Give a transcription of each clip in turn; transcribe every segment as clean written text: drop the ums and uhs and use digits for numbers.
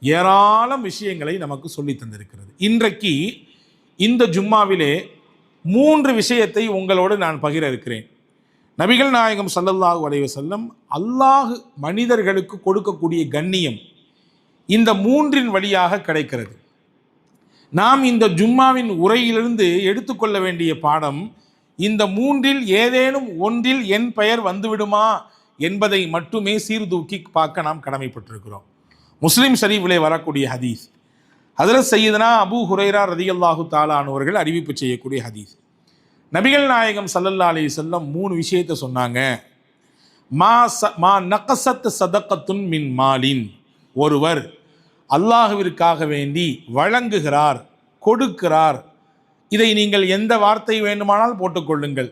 ஏராளம் விஷயங்களை நமக்கு சொல்லி தந்திருக்கிறது. இன்றைக்கு இந்த ஜும்மாவிலே 3 விஷயத்தை உங்களோடு நான் பகிர இருக்கிறேன். நபிகள் நாயகம் ஸல்லல்லாஹு அலைஹி வஸல்லம் அல்லாஹ் மனிதர்களுக்கு கொடுக்கக்கூடிய கண்ணியம் இந்த 3 வழியாக கிடைக்கிறது. நாம் இந்த ஜும்மாவின் உரையிலிருந்து எடுத்துக்கொள்ள வேண்டிய பாடம், இந்த 3 ஏதேனும் ஒன்றில் என் பெயர் வந்துவிடுமா என்பதை மட்டுமே சீர்தூக்கி பார்க்க நாம் கடமைப்பட்டிருக்கிறோம். முஸ்லிம் ஷரீஃபிலே வரக்கூடிய ஹதீஸ், ஹஜ்ரத் சய்யிதுனா அபூ ஹுரைரா ரலியல்லாஹு தஆலா அன்ஹு அறிவிப்பு செய்யக்கூடிய ஹதீஸ். நபிகள் நாயகம் ஸல்லல்லாஹு அலைஹி வஸல்லம் 3 விஷயத்தை சொன்னாங்க. மா நகஸத் சதகத்துன் மின் மாலின், ஒருவர் அல்லாஹ்விற்காக வேண்டி வழங்குகிறார், கொடுக்கிறார், இதை நீங்கள் எந்த வார்த்தை வேண்டுமானால் போட்டுக்கொள்ளுங்கள்,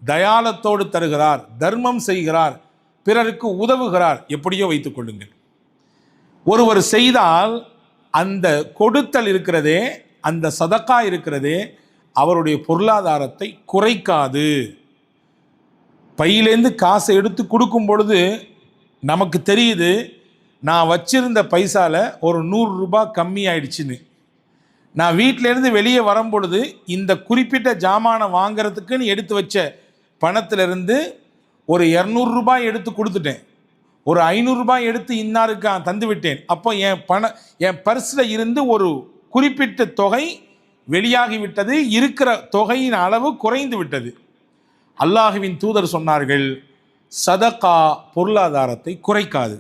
தயாளத்தோடு தருகிறார், தர்மம் செய்கிறார், பிறருக்கு உதவுகிறார், எப்படியோ வைத்துக் கொள்ளுங்கள். ஒருவர் செய்தால் அந்த கொடுத்தல் இருக்கிறதே, அந்த சதக்கா இருக்கிறதே, அவருடைய பொருளாதாரத்தை குறைக்காது. பையிலேருந்து காசை எடுத்து கொடுக்கும் பொழுது நமக்கு தெரியுது, நான் வச்சிருந்த பைசால ஒரு 100 ரூபாய் கம்மி ஆயிடுச்சுன்னு. நான் வீட்டிலேருந்து வெளியே வரும்பொழுது இந்த குறிப்பிட்ட ஜாமானை வாங்கிறதுக்குன்னு எடுத்து வச்ச பணத்திலிருந்து ஒரு 200 ரூபாய் எடுத்து கொடுத்துட்டேன், ஒரு 500 ரூபாய் எடுத்து இன்னாருக்கு தந்து விட்டேன். அப்போ என் பர்ஸில் இருந்து ஒரு குறிப்பிட்ட தொகை வெளியாகிவிட்டது, இருக்கிற தொகையின் அளவு குறைந்து விட்டது. அல்லாஹுவின் தூதர் சொன்னார்கள், சதகா பொருளாதாரத்தை குறைக்காது.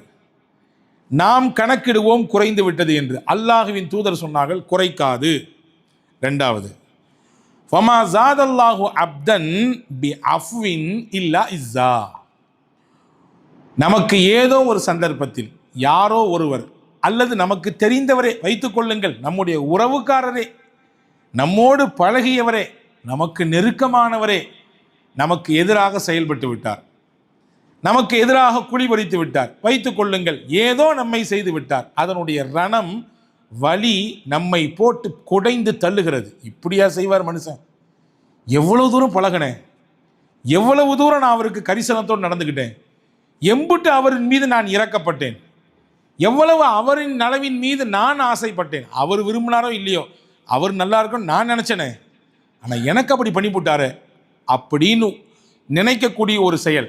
நாம் கணக்கிடுவோம் குறைந்து விட்டது என்று, அல்லாஹுவின் தூதர் சொன்னார்கள் குறைக்காது. 2வது, ஃபமா ஜாதல்லாஹு அப்தன் பி அஃப்வின் இல்லா இஸ்ஸா, நமக்கு ஏதோ ஒரு சந்தர்ப்பத்தில் யாரோ ஒருவர் அல்லது நமக்கு தெரிந்தவரே வைத்துக் கொள்ளுங்கள், நம்முடைய உறவுக்காரரே, நம்மோடு பழகியவரே, நமக்கு நெருக்கமானவரே நமக்கு எதிராக செயல்பட்டு விட்டார், நமக்கு எதிராக குழிபறித்து விட்டார், வைத்துக் கொள்ளுங்கள், ஏதோ நம்மை செய்து விட்டார். அதனுடைய ரணம், வலி நம்மை போட்டு குடைந்து தள்ளுகிறது. இப்படியா செய்வார் மனுஷன்? எவ்வளவு தூரம் பழகினேன், எவ்வளவு தூரம் நான் அவருக்கு கரிசனத்தோடு நடந்துக்கிட்டேன், எம்புட்டு அவரின் மீது நான் இறக்கப்பட்டேன், எவ்வளவு அவரின் நலவின் மீது நான் ஆசைப்பட்டேன். அவர் விரும்பினாரோ இல்லையோ, அவர் நல்லா இருக்கும்னு நான் நினச்சேனே, ஆனால் எனக்கு அப்படி பண்ணி போட்டாரு அப்படின்னு நினைக்கக்கூடிய ஒரு செயல்,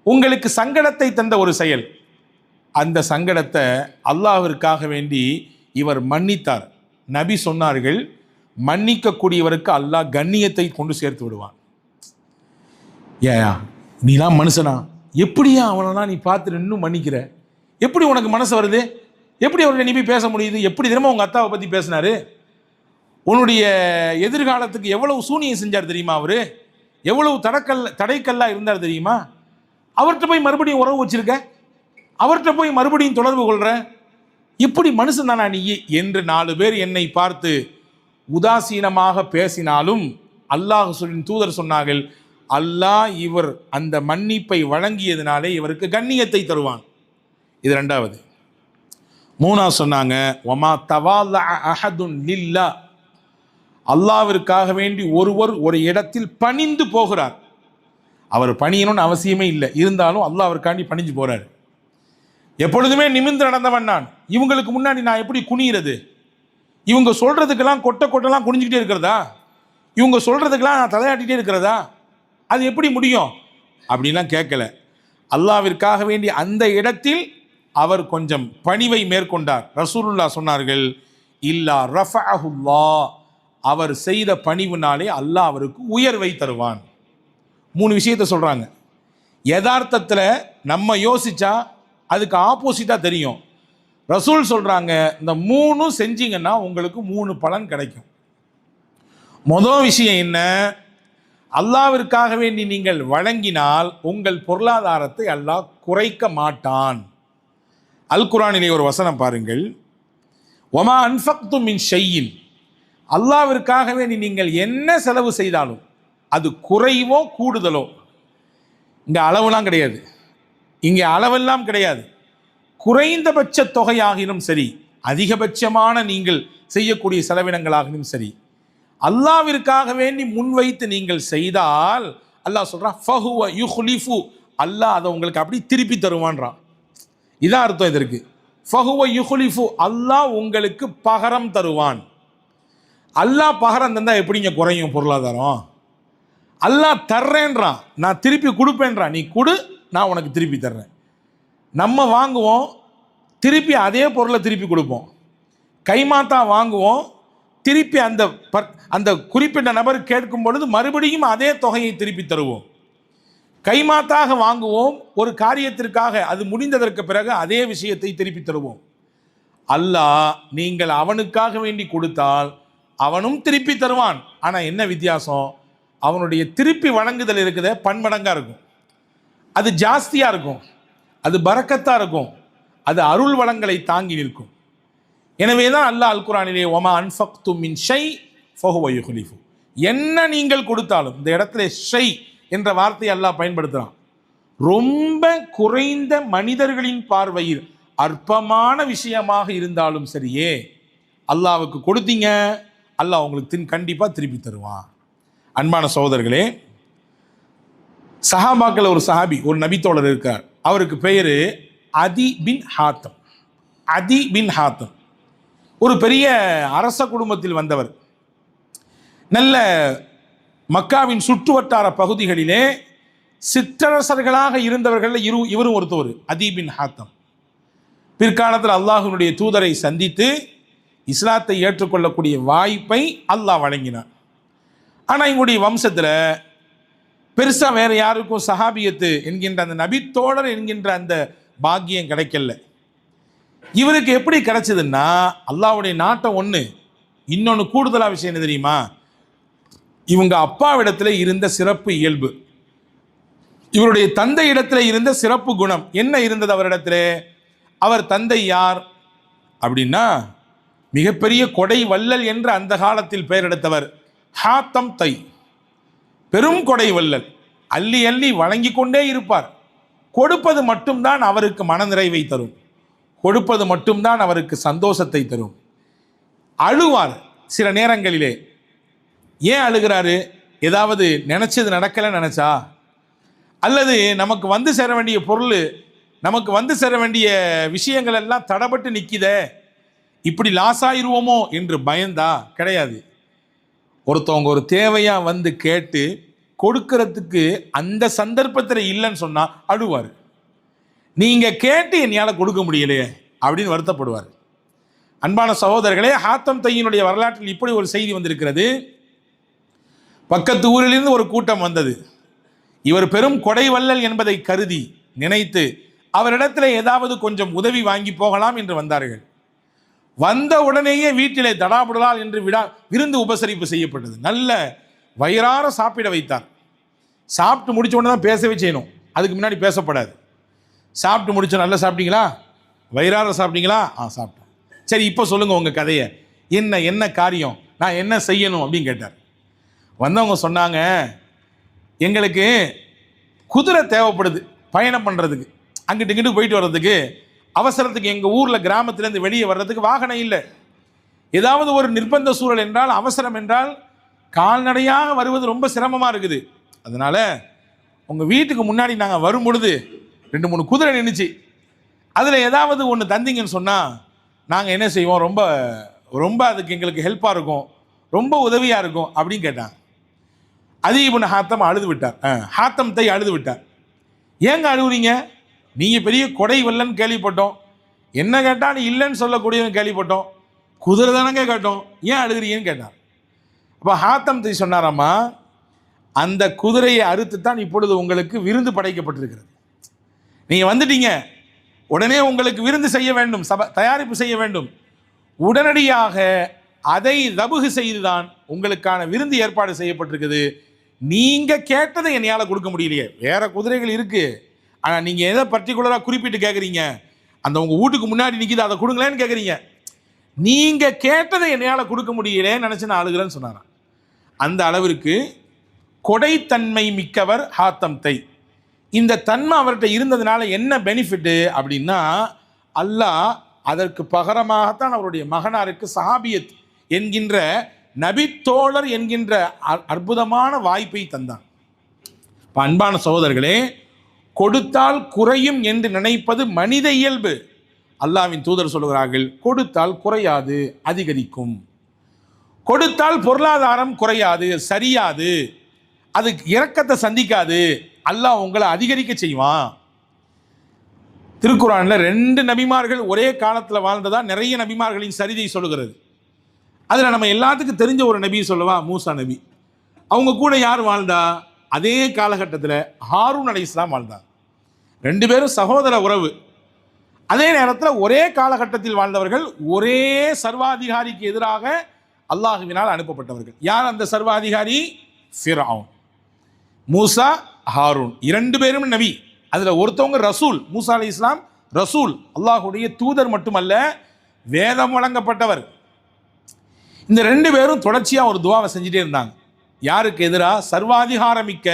உங்களுக்கு சங்கடத்தை தந்த ஒரு செயல், அந்த சங்கடத்தை அல்லாஹ்விற்காக வேண்டி இவர் மன்னித்தார். நபி சொன்னார்கள், மன்னிக்கக்கூடியவருக்கு அல்லாஹ் கண்ணியத்தை கொண்டு சேர்த்து விடுவான். ஏயா நீலாம் மனுஷனா? எப்படியா அவனெல்லாம் நீ பார்த்து இன்னும் மன்னிக்கிற? எப்படி உனக்கு மனசு வருது? எப்படி அவர்கிட்ட நீ போய் பேச முடியுது? எப்படி தினமும் உங்கள் அத்தாவை பற்றி பேசினாரு? உன்னுடைய எதிர்காலத்துக்கு எவ்வளவு சூனியம் செஞ்சார் தெரியுமா? அவர் எவ்வளவு தடைக்கல்லாக இருந்தார் தெரியுமா? அவர்கிட்ட போய் மறுபடியும் உறவு வச்சிருக்க, அவர்கிட்ட போய் மறுபடியும் தொடர்பு கொள்ற, இப்படி மனுஷன் தானா நீ என்று 4 பேர் என்னை பார்த்து உதாசீனமாக பேசினாலும் அல்லாஹ் தூதர் சொன்னார்கள், அல்லாஹ் இவர் அந்த மன்னிப்பை வழங்கியதினாலே இவருக்கு கண்ணியத்தை தருவான். இது 2வது. 3வது சொன்னாங்க, வமா தவால அஹதுன் லில்லா, அல்லாஹ்விற்காக வேண்டி ஒருவர் ஒரு இடத்தில் பணிந்து போகிறார். அவர் பணியணும்னு அவசியமே இல்லை, இருந்தாலும் அல்லாஹ் அவருக்காண்டி பணிஞ்சு போறாரு. எப்பொழுதுமே நிமிர்ந்து நடந்தவன் நான், இவங்களுக்கு முன்னாடி நான் எப்படி குனிகிறது? இவங்க சொல்றதுக்கெல்லாம் கொட்டெல்லாம் குனிஞ்சுக்கிட்டே இருக்கிறதா? இவங்க சொல்றதுக்கெல்லாம் நான் தலையாட்டிகிட்டே இருக்கிறதா? அது எப்படி முடியும்? அப்படின்லாம் கேட்கல. அல்லாஹ்விற்காக வேண்டி அந்த இடத்தில் அவர் கொஞ்சம் பணிவை மேற்கொண்டார். ரசூலுல்லாஹ் சொன்னார்கள், இல்லா ரஃபஅஹுல்லாஹ், அவர் செய்த பணிவுனாலே அல்லாஹ் அவருக்கு உயர்வை தருவான். 3 விஷயத்தை சொல்றாங்க. யதார்த்தத்தில் நம்ம யோசிச்சா அதுக்கு ஆப்போசிட்டாக தெரியும். ரசூல் சொல்றாங்க, இந்த 3 செஞ்சீங்கன்னா உங்களுக்கு 3 பலன் கிடைக்கும். முதல் விஷயம் என்ன? அல்லாஹ்விற்காக வேண்டி நீங்கள் வழங்கினால் உங்கள் பொருளாதாரத்தை அல்லாஹ் குறைக்க மாட்டான். அல் குர்ஆனிலே ஒரு வசனம் பாருங்கள், வமா அன்ஃபக்தும் மின் ஷையின், அல்லாஹ்விற்காக வேண்டி நீங்கள் என்ன செலவு செய்தாலும் அது குறைவோ கூடுதலோ, இங்கே அளவுலாம் கிடையாது, இங்கே அளவெல்லாம் கிடையாது, குறைந்தபட்ச தொகையாகினும் சரி, அதிகபட்சமான நீங்கள் செய்யக்கூடிய செலவினங்களாகினும் சரி, அல்லாஹ்விற்காக வேண்டி முன்வைத்து நீங்கள் செய்தால் அல்லாஹ் சொல்றான், ஃபஹுவ யுஹ்லிஃபு, அல்லாஹ் அதை உங்களுக்கு அப்படி திருப்பி தருவான்றான். இதான் அர்த்தம் இதற்கு. ஃபஹுவ யுஹ்லிஃபு, அல்லாஹ் உங்களுக்கு பகரம் தருவான். அல்லாஹ் பகரம் தந்தா எப்படிங்க குறையும் பொருளாதாரம்? அல்லாஹ் தர்றேன்றான், நான் திருப்பி கொடுப்பேன்றான். நீ கொடு, நான் உனக்கு திருப்பி தர்றேன். நம்ம வாங்குவோம், திருப்பி அதே பொருளை திருப்பி கொடுப்போம். கைமாத்தா வாங்குவோம், திருப்பி அந்த குறிப்பிட்ட நபர் கேட்கும் பொழுது மறுபடியும் அதே தொகையை திருப்பி தருவோம். கைமாத்தாக வாங்குவோம், ஒரு காரியத்திற்காக அது முடிந்ததற்கு பிறகு அதே விஷயத்தை திருப்பி தருவோம். அல்லாஹ் நீங்கள் அவனுக்காக வேண்டி கொடுத்தால் அவனும் திருப்பி தருவான். ஆனால் என்ன வித்தியாசம்? அவனுடைய திருப்பி வழங்குதல் இருக்குதே பன்மடங்காக இருக்கும், அது ஜாஸ்தியாக இருக்கும், அது பரக்கத்தாக இருக்கும், அது அருள் வளங்களை தாங்கி நிற்கும். எனவே தான் அல்லாஹ் அல் குர்ஆனிலே வமா அன்ஃபக்தும் மின் ஷை ஃபஹுவ யுஹ்லிஃபு, என்ன நீங்கள் கொடுத்தாலும், இந்த இடத்துல ஷை என்ற வார்த்தையை அல்லாஹ் பயன்படுத்துகிறான். ரொம்ப குறைந்த மனிதர்களின் பார்வையில் அற்பமான விஷயமாக இருந்தாலும் சரியே, அல்லாஹ்வுக்கு கொடுத்தீங்க, அல்லாஹ் உங்களுக்கு கண்டிப்பாக திருப்பி தருவான். அன்பான சகோதரர்களே, சஹாபாக்கள் ஒரு சஹாபி, ஒரு நபித்தோழர் இருக்கார். அவருக்கு பெயர் அதி பின் ஹாத்தம். அதி பின் ஹாத்தம் ஒரு பெரிய அரச குடும்பத்தில் வந்தவர். நல்ல மக்காவின் சுற்றுவட்டார பகுதிகளிலே சிற்றரசர்களாக இருந்தவர்கள் இவரும் ஒருத்தவர், அதி பின் ஹாத்தம். பிற்காலத்தில் அல்லாஹ்வினுடைய தூதரை சந்தித்து இஸ்லாத்தை ஏற்றுக்கொள்ளக்கூடிய வாய்ப்பை அல்லாஹ் வழங்கினார். ஆனால் இவங்களுடைய வம்சத்தில் பெருசாக வேறு யாருக்கும் சஹாபியத்து என்கின்ற அந்த நபித்தோழர் என்கின்ற அந்த பாக்கியம் கிடைக்கல. இவருக்கு எப்படி கிடைச்சதுன்னா, அல்லாஹ்வுடைய நாட்டம் ஒன்று, இன்னொன்று கூடுதலாக விஷயம் என்ன தெரியுமா? இவங்க அப்பாவிடத்தில் இருந்த சிறப்பு இயல்பு, இவருடைய தந்தை இடத்துல இருந்த சிறப்பு குணம் என்ன இருந்தது அவரிடத்தில்? அவர் தந்தை யார் அப்படின்னா, மிகப்பெரிய கொடை வள்ளல் என்று அந்த காலத்தில் பெயர் எடுத்தவர் ஹாத்தம் தை. பெரும் கொடை வள்ளல், அள்ளி அள்ளி வழங்கி கொண்டே இருப்பார். கொடுப்பது மட்டும்தான் அவருக்கு மனநிறைவை தரும், கொடுப்பது மட்டும்தான் அவருக்கு சந்தோஷத்தை தரும். அழுவார் சில நேரங்களிலே. ஏன் அழுகிறாரு? ஏதாவது நினைச்சது நடக்கலை நினைச்சா, அல்லது நமக்கு வந்து சேர வேண்டிய பொருள், நமக்கு வந்து சேர வேண்டிய விஷயங்கள் எல்லாம் தடப்பட்டு நிற்கிதே, இப்படி லாஸ் ஆயிடுவோமோ என்று பயந்தா? கிடையாது. ஒருத்தவங்க ஒரு தேவையா வந்து கேட்டு கொடுக்கறதுக்கு அந்த சந்தர்ப்பத்தில் இல்லைன்னு சொன்னா அழுவார். நீங்க கேட்டு என்னால் கொடுக்க முடியலையே அப்படின்னு வருத்தப்படுவார். அன்பான சகோதரர்களே, ஹாத்தம் தையினுடைய வரலாற்றில் இப்படி ஒரு செய்தி வந்திருக்கிறது. பக்கத்து ஊரிலிருந்து ஒரு கூட்டம் வந்தது. இவர் பெரும் கொடை வள்ளல் என்பதை கருதி நினைத்து அவரிடத்தில் ஏதாவது கொஞ்சம் உதவி வாங்கி போகலாம் என்று வந்தார்கள். வந்த உடனேயே வீட்டிலே தடாபுடலால் என்று விருந்து உபசரிப்பு செய்யப்பட்டது. நல்ல வயிறார சாப்பிட வைத்தார். சாப்பிட்டு முடிச்ச உடனே தான் பேசவே செய்யணும், அதுக்கு முன்னாடி பேசப்படாது. சாப்பிட்டு முடிச்சோம், நல்லா சாப்பிட்டீங்களா, வயிறார சாப்பிட்டீங்களா? சாப்பிட்டேன். சரி, இப்போ சொல்லுங்கள் உங்கள் கதையை, என்ன காரியம், நான் என்ன செய்யணும் அப்படின்னு கேட்டார். வந்தவங்க சொன்னாங்க, எங்களுக்கு குதிரை தேவைப்படுது பயணம் பண்ணுறதுக்கு, அங்கிட்டு இங்கிட்டு போயிட்டு வர்றதுக்கு, அவசரத்துக்கு எங்கள் ஊரில் கிராமத்திலேருந்து வெளியே வர்றதுக்கு வாகனம் இல்லை. ஏதாவது ஒரு நிர்பந்த சூழல் என்றால், அவசரம் என்றால் கால்நடையாக வருவது ரொம்ப சிரமமாக இருக்குது. அதனால் உங்கள் வீட்டுக்கு முன்னாடி நாங்கள் வரும் பொழுது 2-3 குதிரை நின்றுச்சு, அதில் ஏதாவது ஒன்று தந்தீங்கன்னு சொன்னால் நாங்கள் என்ன செய்வோம், ரொம்ப ரொம்ப அதுக்கு எங்களுக்கு ஹெல்ப்பாக இருக்கும், ரொம்ப உதவியாக இருக்கும் அப்படின்னு கேட்டாங்க. அதி இப்னு ஹாத்தம் அழுது விட்டார். ஹாத்தம் தை அழுது விட்டார். ஏங்க அழுகுறீங்க? நீங்கள் பெரிய கொடை வல்லன்னு கேள்விப்பட்டோம், என்ன கேட்டால் நீ இல்லைன்னு சொல்லக்கூடியவங்க கேள்விப்பட்டோம், குதிரை தானங்க கேட்டோம், ஏன் அழுகிறீங்கன்னு கேட்டார். அப்போ ஹாத்தம் தை சொன்னாராம்மா, அந்த குதிரையை அறுத்து தான் இப்பொழுது உங்களுக்கு விருந்து படைக்கப்பட்டிருக்கிறது. நீங்கள் வந்துட்டீங்க, உடனே உங்களுக்கு விருந்து செய்ய வேண்டும், தயாரிப்பு செய்ய வேண்டும். உடனடியாக அதை தபுகு செய்துதான் உங்களுக்கான விருந்து ஏற்பாடு செய்யப்பட்டிருக்குது. நீங்கள் கேட்டதை என்னையால் கொடுக்க முடியலையே, வேற குதிரைகள் இருக்கு, ஆனால் நீங்கள் எதை பர்டிகுலராக குறிப்பிட்டு கேட்குறீங்க, அந்த உங்கள் வீட்டுக்கு முன்னாடி நிற்கிது, அதை கொடுங்களேன்னு கேட்குறீங்க. நீங்கள் கேட்டதை என்னையால் கொடுக்க முடியலேன்னு நினச்சி நான் அழுகிறேன்னு சொன்னாரான். அந்த அளவிற்கு கொடைத்தன்மை மிக்கவர் ஹாத்தம் தை. இந்த தன்மை அவர்கிட்ட இருந்ததுனால என்ன பெனிஃபிட்டு அப்படின்னா, அல்லாஹ் அதற்கு பகரமாகத்தான் அவருடைய மகனாருக்கு சஹாபியத் என்கின்ற நபித்தோழர் என்கின்ற அற்புதமான வாய்ப்பை தந்தான். அன்பான சகோதரர்களே, கொடுத்தால் குறையும் என்று நினைப்பது மனித இயல்பு. அல்லாஹ்வின் தூதர் சொல்கிறார்கள், கொடுத்தால் குறையாது, அதிகரிக்கும். கொடுத்தால் பொருளாதாரம் குறையாது, சரியாது, அது இரக்கத்தை சந்திக்காது, அல்லாஹ் உங்களை அதிகரிக்க செய்வான். திருக்குர்ஆன்ல 2 நபிமார்கள் ஒரே காலத்தில் வாழ்ந்ததா நிறைய நபிமார்களின் சரிதை சொல்லுகிறது. அதில் நம்ம எல்லாத்துக்கும் தெரிஞ்ச ஒரு நபி சொல்லவா, மூசா நபி. அவங்க கூட யார் வாழ்ந்தா? அதே காலகட்டத்தில் ஹாரூன் அலைஹிஸ்ஸலாம் வாழ்ந்தார். 2 பேரும் சகோதர உறவு. அதே நேரத்தில் ஒரே காலகட்டத்தில் வாழ்ந்தவர்கள், ஒரே சர்வாதிகாரிக்கு எதிராக அல்லாஹுவினால் அனுப்பப்பட்டவர்கள். யார் அந்த சர்வாதிகாரி? ஃபிரௌன். மூசா, ஹாரூன் 2 பேரும் நபி. அதில் ஒருத்தவங்க ரசூல். மூசா அலைஹிஸ்ஸலாம் ரசூல், அல்லாஹுடைய தூதர் மட்டுமல்ல, வேதம் வழங்கப்பட்டவர். இந்த 2 பேரும் தொடர்ச்சியாக ஒரு துவாவை செஞ்சுட்டே இருந்தாங்க. யாருக்கு எதிராக? சர்வாதிகாரமிக்க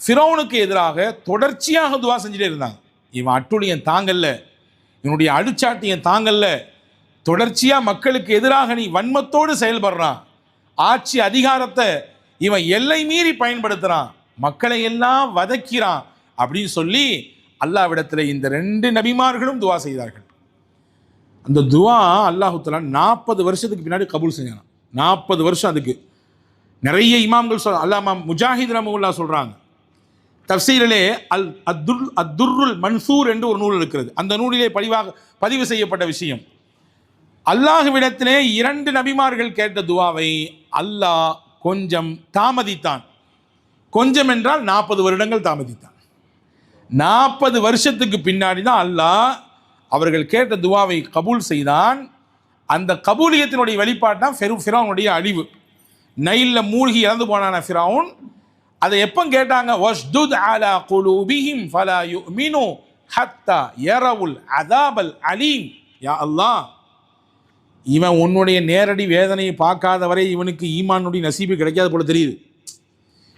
ஃபிரௌனுக்கு எதிராக தொடர்ச்சியாக துவா செஞ்சுட்டே இருந்தாங்க. இவன் அட்டுழியன் தாங்கல்ல, இவனுடைய அழுச்சாட்டியன் தாங்கல்ல, தொடர்ச்சியாக மக்களுக்கு எதிராக நீ வன்மத்தோடு செயல்படுறான், ஆட்சி அதிகாரத்தை இவன் எல்லை மீறி பயன்படுத்துகிறான், மக்களை எல்லாம் வதக்கிறான் அப்படின்னு சொல்லி அல்லாஹ்விடத்தில் இந்த 2 நபிமார்களும் துவா செய்தார்கள். அந்த துவா அல்லாஹ் தஆலா 40 வருஷத்துக்கு பின்னாடி கபூல் செஞ்சாங்க. 40 வருஷம். அதுக்கு நிறைய இமாம்கள் அல்லாமா முஜாஹித் ரஹ்மத்துல்லாஹ் சொல்கிறாங்க, தஃப்சீரிலே அத்துர்ருல் மன்சூர் என்று ஒரு நூல் இருக்கிறது. அந்த நூலிலே பதிவு செய்யப்பட்ட விஷயம், அல்லாஹ்விடத்திலே 2 நபிமார்கள் கேட்ட துவாவை அல்லாஹ் கொஞ்சம் தாமதித்தான். கொஞ்சம் என்றால் 40 வருடங்கள் தாமதித்தான். 40 வருஷத்துக்கு பின்னாடி தான் அல்லாஹ் அவர்கள் கேட்ட துவாவை கபூல் செய்தான். அந்த கபூலியத்தினுடைய வெளிப்பாடு ஃபிரௌனுடைய அழிவு. நைலில் மூழ்கி இறந்து போனான ஃபிரௌன். அதை எப்போ கேட்டாங்க? வஷ்துத் அலா குலூபிஹிம் ஃபலா யுமினு ஹத்தா யரவுல் அஸாபல் அலீம். யா அல்லாஹ், இவன் உன்னுடைய நேரடி வேதனையை பார்க்காத வரை இவனுக்கு ஈமானுடைய நசீபு கிடைக்காத போல தெரியுது.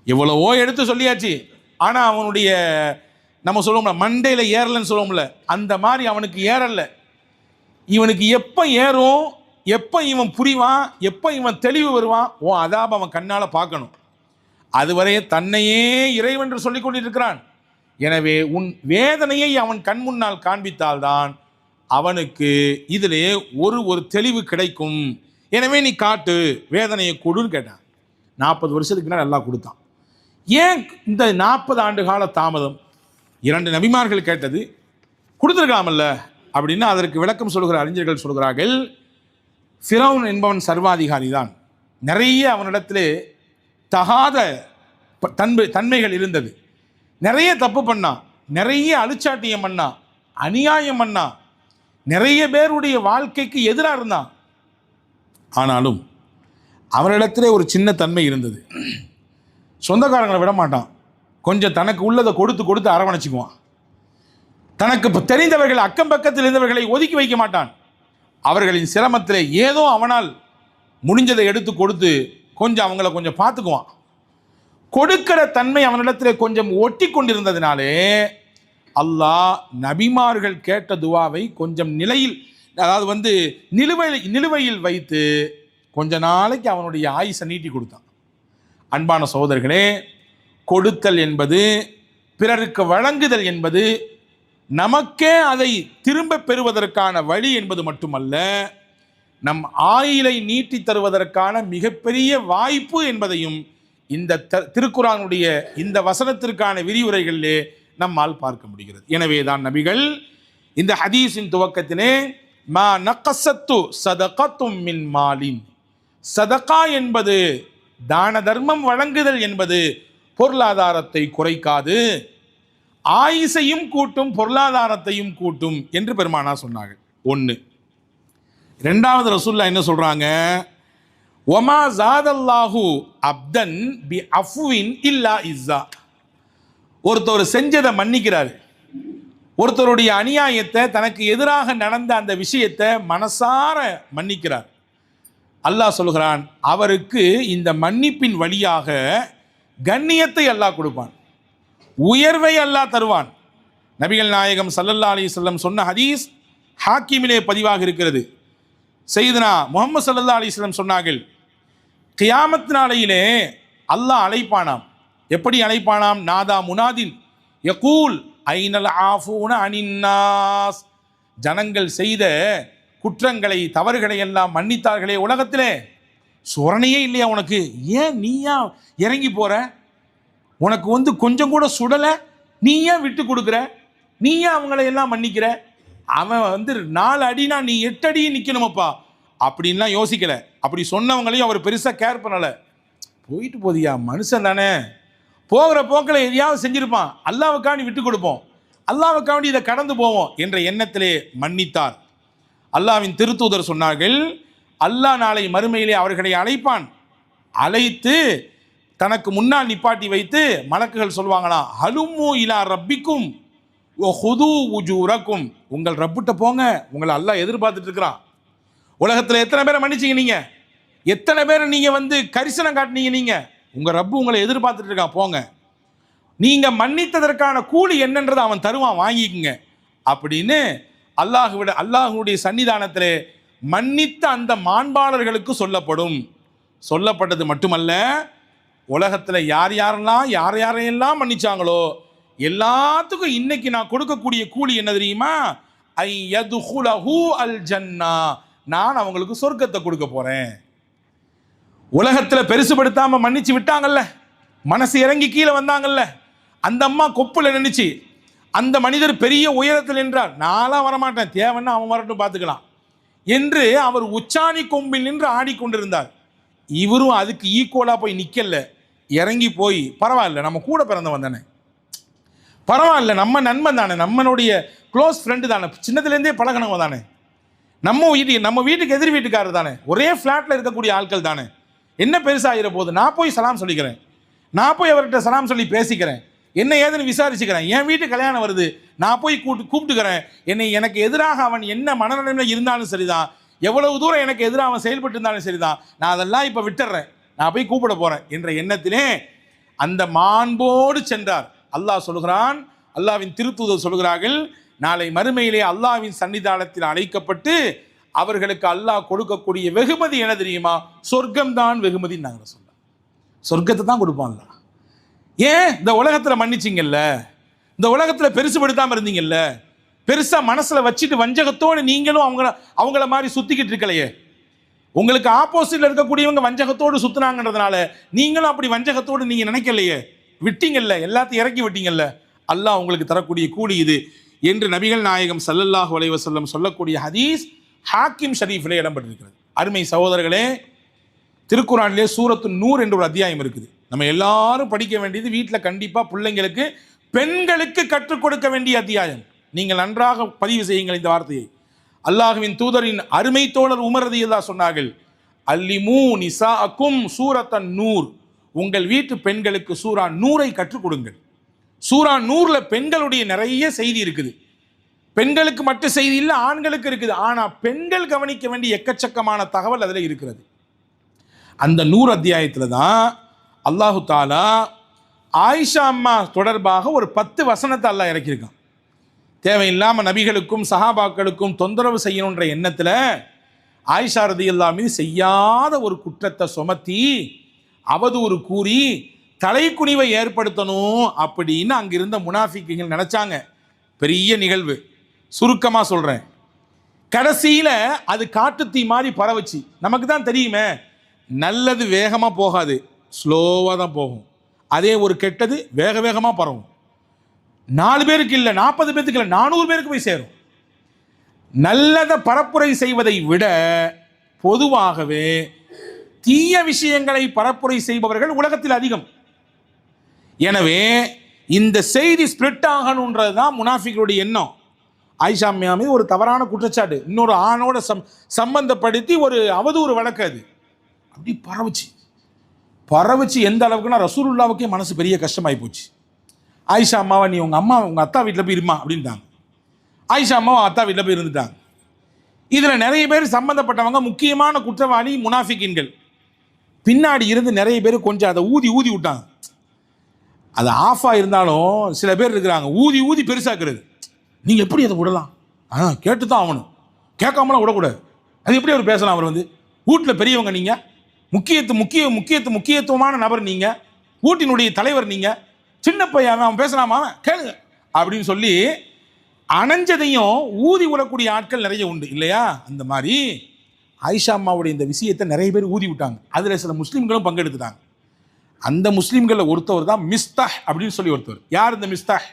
எவ்வளவோ எடுத்து சொல்லியாச்சு, ஆனால் அவனுடைய நம்ம சொல்லுவோம்ல மண்டையில் ஏறலன்னு சொல்லுவோம்ல, அந்த மாதிரி அவனுக்கு ஏறல. இவனுக்கு எப்போ ஏறும், எப்போ இவன் புரிவான், எப்போ இவன் தெளிவு வருவான், அதாப அவன் கண்ணால் பார்க்கணும். அதுவரையே தன்னையே இறைவென்று சொல்லிக் கொண்டிருக்கிறான். எனவே உன் வேதனையை அவன் கண் முன்னால் காண்பித்தால்தான் அவனுக்கு இதிலே ஒரு தெளிவு கிடைக்கும். எனவே நீ காட்டு, வேதனையை கொடுன்னு கேட்டான். 40 வருஷத்துக்கு பின்னாடி நல்லா கொடுத்தான். ஏன் இந்த 40 ஆண்டு கால தாமதம்? 2 நபிமார்கள் கேட்டது கொடுத்துருக்கலாமல்ல அப்படின்னா அதற்கு விளக்கம் சொல்கிற அறிஞர்கள் சொல்கிறார்கள், ஃபிரௌன் என்பவன் சர்வாதிகாரி தான். நிறைய அவனிடத்திலே தகாத தன்மைகள் இருந்தது. நிறைய தப்பு பண்ணான், நிறைய அழுச்சாட்டியம் பண்ணான், அநியாயம் பண்ணான், நிறைய பேருடைய வாழ்க்கைக்கு எதிராக இருந்தான். ஆனாலும் அவனிடத்திலே ஒரு சின்ன தன்மை இருந்தது. சொந்தக்காரங்களை விட மாட்டான். கொஞ்சம் தனக்கு உள்ளதை கொடுத்து அரவணைச்சிக்குவான். தனக்கு தெரிந்தவர்கள், அக்கம் பக்கத்தில் இருந்தவர்களை ஒதுக்கி வைக்க மாட்டான். அவர்களின் சிரமத்தில் ஏதோ அவனால் முடிஞ்சதை எடுத்து கொடுத்து கொஞ்சம் அவங்கள கொஞ்சம் பார்த்துக்குவான். கொடுக்கிற தன்மை அவனிடத்தில் கொஞ்சம் ஒட்டி கொண்டிருந்ததினாலே அல்லாஹ் நபிமார்கள் கேட்ட துவாவை கொஞ்சம் நிலையில், அதாவது நிலுவையில் வைத்து கொஞ்ச நாளைக்கு அவனுடைய ஆயுசை நீட்டி கொடுத்தான். அன்பான சகோதரர்களே, கொடுத்தல் என்பது, பிறருக்கு வழங்குதல் என்பது நமக்கே அதை திரும்ப பெறுவதற்கான வழி என்பது மட்டுமல்ல, நம் ஆயுளை நீட்டி தருவதற்கான மிகப்பெரிய வாய்ப்பு என்பதையும் இந்த திருக்குர்ஆனுடைய இந்த வசனத்திற்கான விரிவுரைகளிலே நம்மால் பார்க்க முடிகிறது. எனவே தான் நபிகள் இந்த ஹதீஸின் துவக்கத்திலே மா நகஸத்து சதகத்தும் மின் மாலின், சதகா என்பது தான தர்மம் வழங்குதல் என்பது பொருளாதாரத்தை குறைக்காது, ஆயுசையும் கூட்டும், பொருளாதாரத்தையும் கூட்டும் என்று பெருமானார் சொன்னார்கள். 1. 2வது ரசூலுல்லாஹ் என்ன சொல்றாங்க? ஒமா ஜாதல்லாஹு அப்தன் பி அஃப்வின் இல்லா இஸ்ஸா. ஒருத்தர் செஞ்சதை மன்னிக்கிறார், ஒருத்தருடைய அநியாயத்தை, தனக்கு எதிராக நடந்த அந்த விஷயத்தை மனசார மன்னிக்கிறார். அல்லாஹ் சொல்கிறான், அவருக்கு இந்த மன்னிப்பின் வழியாக கண்ணியத்தை அல்லாஹ் கொடுப்பான், உயர்வை அல்லாஹ் தருவான். நபிகள் நாயகம் ஸல்லல்லாஹு அலைஹி வஸல்லம் சொன்ன ஹதீஸ் ஹாக்கிமிலே பதிவாக இருக்கிறது. சையதுனா முஹம்மது ஸல்லல்லாஹு அலைஹி வஸல்லம் சொன்னார்கள், கியாமத் நாளையிலே அல்லாஹ் அழைப்பானாம். எப்படி அழைப்பானாம்? நாதா முனாதின் யகூல் ஐனல் ஆஃபூன அனின்னாஸ் ஜனங்கள் செய்த குற்றங்களை தவறுகளை எல்லாம் மன்னித்தார்களே உலகத்திலே, சுரணையே இல்லையா உனக்கு? ஏன் நீயா இறங்கி போற? உனக்கு கொஞ்சம் கூட சுடலை, நீ ஏன் விட்டு கொடுக்குற? நீ ஏன் அவங்களை எல்லாம் மன்னிக்கிற? அவன் 4 அடினா நீ 8 அடி நிற்கணுமப்பா அப்படின்லாம் யோசிக்கலை. அப்படி சொன்னவங்களையும் அவர் பெருசாக கேர் பண்ணலை. போயிட்டு போதியா, மனுஷன் தானே, போகிற போக்கில் எதையாவது செஞ்சிருப்பான், அல்லாவுக்காண்டி விட்டு கொடுப்போம், அல்லாவுக்காண்டி இதை கடந்து போவோம் என்ற எண்ணத்திலே மன்னித்தார். அல்லாவின் திருத்தூதர் சொன்னார்கள், அல்லாஹ் நாளை மறுமையிலே அவர்களை அழைப்பான். அழைத்து தனக்கு முன்னால் நிப்பாட்டி வைத்து மலக்குகள் சொல்வாங்களாம், ஹலும்மு இலா ரப்பிக்கும் ஓ ஹுது உஜூரக்கும், உங்கள் ரப்பிட்ட போங்க, உங்களை அல்லாஹ் எதிர்பார்த்துட்டு இருக்கிறான். உலகத்தில் எத்தனை பேரை மன்னிச்சிங்க நீங்க? எத்தனை பேரை நீங்க கரிசனம் காட்டினீங்க? நீங்க உங்க ரப்பு உங்களை எதிர்பார்த்துட்டு இருக்கான், போங்க. நீங்க மன்னித்ததற்கான கூலி என்னன்றதை அவன் தருவான், வாங்கிக்குங்க அப்படின்னு அல்லாஹுடைய சன்னிதானத்திலே மன்னித்த அந்த மாண்பாளர்களுக்கு சொல்லப்பட்டது மட்டுமல்ல, உலகத்தில் யாரையெல்லாம் மன்னிச்சாங்களோ எல்லாத்துக்கும் இன்னைக்கு நான் கொடுக்கக்கூடிய கூலி என்ன தெரியுமா? ஐயதுஹுலஹு அல் ஜன்னா, நான் அவங்களுக்கு சொர்க்கத்தை கொடுக்க போறேன். உலகத்தில் பெருசுபடுத்தாம மன்னிச்சு விட்டாங்கல்ல, மனசு இறங்கி கீழே வந்தாங்கல்ல, அந்த அம்மா கொப்புல நினைச்சு அந்த மனிதர் பெரிய உயரத்தில் நின்றார், நான்லாம் வரமாட்டேன், தேவைன்னா அவன் வரட்டும் பார்த்துக்கலாம் என்று அவர் உச்சாணி கொம்பில் நின்று ஆடிக்கொண்டிருந்தார். இவரும் அதுக்கு ஈக்குவலாக போய் நிற்கல, இறங்கி போய் பரவாயில்ல, நம்ம கூட பிறந்தவன் தானே, பரவாயில்ல, நம்ம நண்பன் தானே, நம்மளுடைய க்ளோஸ் ஃப்ரெண்டு தானே, சின்னதுலேருந்தே பழகினவங்க தானே, நம்ம வீட்டுக்கு எதிர் வீட்டுக்காரர் தானே, ஒரே ஃப்ளாட்டில் இருக்கக்கூடிய ஆட்கள் தானே, என்ன பெருசாகிற போது, நான் போய் சலாம் சொல்லிக்கிறேன், நான் போய் அவர்கிட்ட சலாம் சொல்லி பேசிக்கிறேன், என்ன ஏதுன்னு விசாரிச்சுக்கிறேன், என் வீட்டு கல்யாணம் வருது, நான் போய் கூப்பிட்டுக்கிறேன், எனக்கு எதிராக அவன் என்ன மனநிலையில் இருந்தாலும் சரிதான், எவ்வளவு தூரம் எனக்கு எதிராக அவன் செயல்பட்டு இருந்தாலும் சரிதான், நான் அதெல்லாம் இப்போ விட்டுறேன், நான் போய் கூப்பிட போகிறேன் என்ற எண்ணத்திலே அந்த மாண்போடு சென்றார். அல்லாஹ் சொல்கிறான், அல்லாஹ்வின் திருத்தூதர் சொல்கிறார்கள், நாளை மறுமையிலே அல்லாஹ்வின் சன்னிதானத்தில் அழைக்கப்பட்டு அவர்களுக்கு அல்லாஹ் கொடுக்கக்கூடிய வெகுமதி என்ன தெரியுமா? சொர்க்கம்தான் வெகுமதின்னு நாங்கள் சொல்கிறோம். சொர்க்கத்தை தான் கொடுப்பான்ல. ஏன் இந்த உலகத்தில் மன்னிச்சிங்கல்ல, இந்த உலகத்தில் பெருசுபடுத்தாமல் இருந்தீங்கல்ல, பெருசாக மனசில் வச்சுட்டு வஞ்சகத்தோடு நீங்களும் அவங்கள மாதிரி சுற்றிக்கிட்டு இருக்கலையே, உங்களுக்கு ஆப்போசிட்டில் இருக்கக்கூடியவங்க வஞ்சகத்தோடு சுற்றுனாங்கன்றதுனால நீங்களும் அப்படி வஞ்சகத்தோடு நீங்கள் நினைக்கலையே, விட்டீங்கல்ல, எல்லாத்தையும் இறக்கி விட்டீங்கல்ல, அல்லாஹ் உங்களுக்கு தரக்கூடிய கூலி இது என்று நபிகள் நாயகம் ஸல்லல்லாஹு அலைஹி வஸல்லம் சொல்லக்கூடிய ஹதீஸ் ஹாக்கிம் ஷரீஃபிலே இடம்பெற்றிருக்கிறது. அருமை சகோதரர்களே, திருக்குர்ஆனிலே சூரத்து நூர் என்ற ஒரு அத்தியாயம் இருக்குது. நம்ம எல்லாரும் படிக்க வேண்டியது, வீட்டில் கண்டிப்பாக பிள்ளைங்களுக்கு பெண்களுக்கு கற்றுக் கொடுக்க வேண்டிய அத்தியாயம். நீங்கள் நன்றாக பதிவு செய்யுங்கள் இந்த வார்த்தையை. அல்லாஹ்வின் தூதரின் அருமை தோழர் உமர் ரலியல்லாஹு சொன்னார்கள், அல்லிமூ நிசாஅக்கும் சூரத்தன் நூர், உங்கள் வீட்டு பெண்களுக்கு சூரா நூரை கற்றுக் கொடுங்கள். சூரா நூர்ல பெண்களுடைய நிறைய செய்தி இருக்குது. பெண்களுக்கு மட்டும் செய்தி இல்லை, ஆண்களுக்கு இருக்குது. ஆனால் பெண்கள் கவனிக்க வேண்டிய எக்கச்சக்கமான தகவல் அதில் இருக்கிறது. அந்த நூர் அத்தியாயத்தில் தான் அல்லாஹு தாலா ஆயிஷா அம்மா தொடர்பாக ஒரு 10 வசனத்தை அல்லாஹ் இறக்கியிருக்கான். தேவையில்லாமல் நபிகளுக்கும் சஹாபாக்களுக்கும் தொந்தரவு செய்யணுன்ற எண்ணத்தில் ஆயிஷா ரலியல்லாஹு மீது செய்யாத ஒரு குற்றத்தை சுமத்தி அவதூறு கூறி தலைக்குனிவை ஏற்படுத்தணும் அப்படின்னு அங்கிருந்த முனாஃபிக்குகள் நினைச்சாங்க. பெரிய நிகழ்வு, சுருக்கமாக சொல்கிறேன். கடைசியில் அது காட்டுத்தீ மாதிரி பரவச்சு. நமக்கு தான் தெரியுமே, நல்லது வேகமாக போகாது, ஸ்லோவாக தான் போகும். அதே ஒரு கெட்டது வேக வேகமாக பரவும். 4 பேருக்கு இல்லை, 40 பேருக்கு இல்லை, 400 பேருக்கு போய் சேரும். நல்லதை பரப்புரை செய்வதை விட பொதுவாகவே தீய விஷயங்களை பரப்புரை செய்பவர்கள் உலகத்தில் அதிகம். எனவே இந்த செய்தி ஸ்பிரிட் ஆகணுன்றது தான் முனாஃபிகளுடைய எண்ணம். ஆயிஷா அம்மா மீது ஒரு தவறான குற்றச்சாட்டு இன்னொரு ஆணோட சம்பந்தப்படுத்தி ஒரு அவதூறு வழக்கு, அது அப்படி பரவுச்சு. எந்த அளவுக்குன்னா ரசூலுல்லாவுக்கே மனசு பெரிய கஷ்டமாகி போச்சு. ஆயிஷா அம்மாவை நீ உங்கள் அத்தா வீட்டில் போய் இருமா அப்படின்ட்டாங்க. ஆயிஷா அம்மாவை அத்தா வீட்டில் போய் இருந்துட்டாங்க. இதில் நிறைய பேர் சம்பந்தப்பட்டவங்க, முக்கியமான குற்றவாளி முனாஃபிக்கின்கள். பின்னாடி இருந்து நிறைய பேர் கொஞ்சம் அதை ஊதி விட்டாங்க. அது ஆஃபாக இருந்தாலும் சில பேர் இருக்கிறாங்க ஊதி பெருசாக்குறது. நீங்கள் எப்படி அதை விடலாம்? கேட்டு தான் ஆகணும், கேட்காமலாம் விடக்கூடாது. அது எப்படி அவர் பேசலாம்? அவர் வீட்டில் பெரியவங்க, நீங்கள் முக்கியத்துவமான நபர், நீங்கள் வீட்டினுடைய தலைவர், நீங்கள் சின்ன பையன், அவன் பேசலாமா? கேளுங்க அப்படின்னு சொல்லி அணைஞ்சதையும் ஊதி விடக்கூடிய ஆட்கள் நிறைய உண்டு இல்லையா? அந்த மாதிரி ஆயிஷா அம்மாவுடைய இந்த விஷயத்தை நிறைய பேர் ஊதி விட்டாங்க. அதில் சில முஸ்லீம்களும் பங்கெடுத்துட்டாங்க. அந்த முஸ்லீம்களில் ஒருத்தவர் தான் மிஸ்தாஹ் அப்படின்னு சொல்லி ஒருத்தவர். யார் இந்த மிஸ்தாஹ்?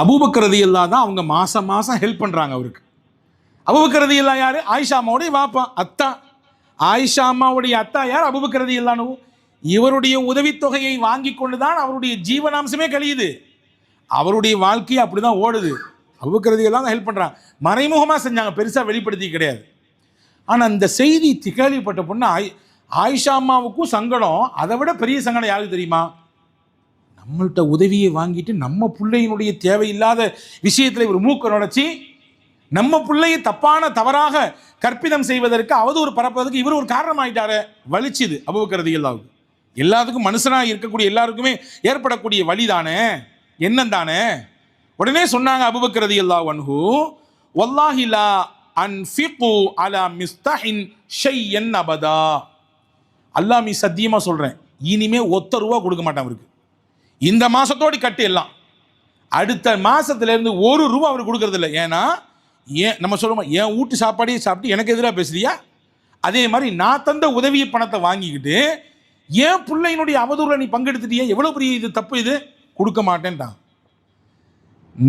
அபூபக்கர் ரலியல்லாஹு தான் அவங்க மாதம் மாதம் ஹெல்ப் பண்ணுறாங்க அவருக்கு. அபூபக்கர் ரலியல்லாஹு யார்? ஆயிஷா அம்மாவுடைய வாப்பா, அத்தா. ஆயிஷா அம்மாவுடைய அத்தா யார்? அபூபக்கர் ரலியல்லாஹு. இவருடைய உதவித்தொகையை வாங்கி கொண்டு தான் அவருடைய ஜீவனாம்சமே கழியுது. அவருடைய வாழ்க்கையை அப்படி தான் ஓடுது. அபூபக்கர் ரலியல்லாஹு தான் ஹெல்ப் பண்ணுறாங்க. மறைமுகமாக செஞ்சாங்க, பெருசாக வெளிப்படுத்தி கிடையாது. ஆனால் இந்த செய்தி கேள்விப்பட்ட பொண்ணு ஆயிஷா அம்மாவுக்கும் சங்கடம். அதை விட பெரிய சங்கடம் யாருக்கு தெரியுமா? நம்மள்கிட்ட உதவியை வாங்கிட்டு நம்ம பிள்ளையினுடைய தேவையில்லாத விஷயத்தில் இவர் மூக்க நுழைச்சி நம்ம பிள்ளையை தவறாக கற்பிதம் செய்வதற்கு அவதூறு பரப்புவதற்கு இவர் ஒரு காரணம் ஆகிட்டாரு. வலிச்சுது அபூபக்கர் ரலியல்லாஹு. எல்லாத்துக்கும் மனுஷனாக இருக்கக்கூடிய எல்லாருக்குமே ஏற்படக்கூடிய வழி தானே, எண்ணம் தானே. உடனே சொன்னாங்க அபூபக்கர் ரலியல்லாஹு அன்ஹு, வல்லாஹி லா அன்ஃபிகு அலா மிஸ்தஹின் ஷையன் அபதா. அல்லாஹ் மீ சத்தியமாக சொல்கிறேன், இனிமே ஒத்த ரூபா கொடுக்க மாட்டேன் அவருக்கு. இந்த மாதத்தோடு கட்டு எல்லாம், அடுத்த மாதத்துலேருந்து ஒரு ரூபா அவர் கொடுக்கறதில்ல. ஏன்னா நம்ம சொல்லுவோம், என் வீட்டு சாப்பாடையே சாப்பிட்டு எனக்கு எதிராக பேசுறியா? அதே மாதிரி நான் தந்த உதவி பணத்தை வாங்கிக்கிட்டு ஏன் பிள்ளையினுடைய அவதூறில் நீ பங்கெடுத்துட்டியே, எவ்வளோ பெரிய இது தப்பு, இது கொடுக்க மாட்டேன்ட்டான்.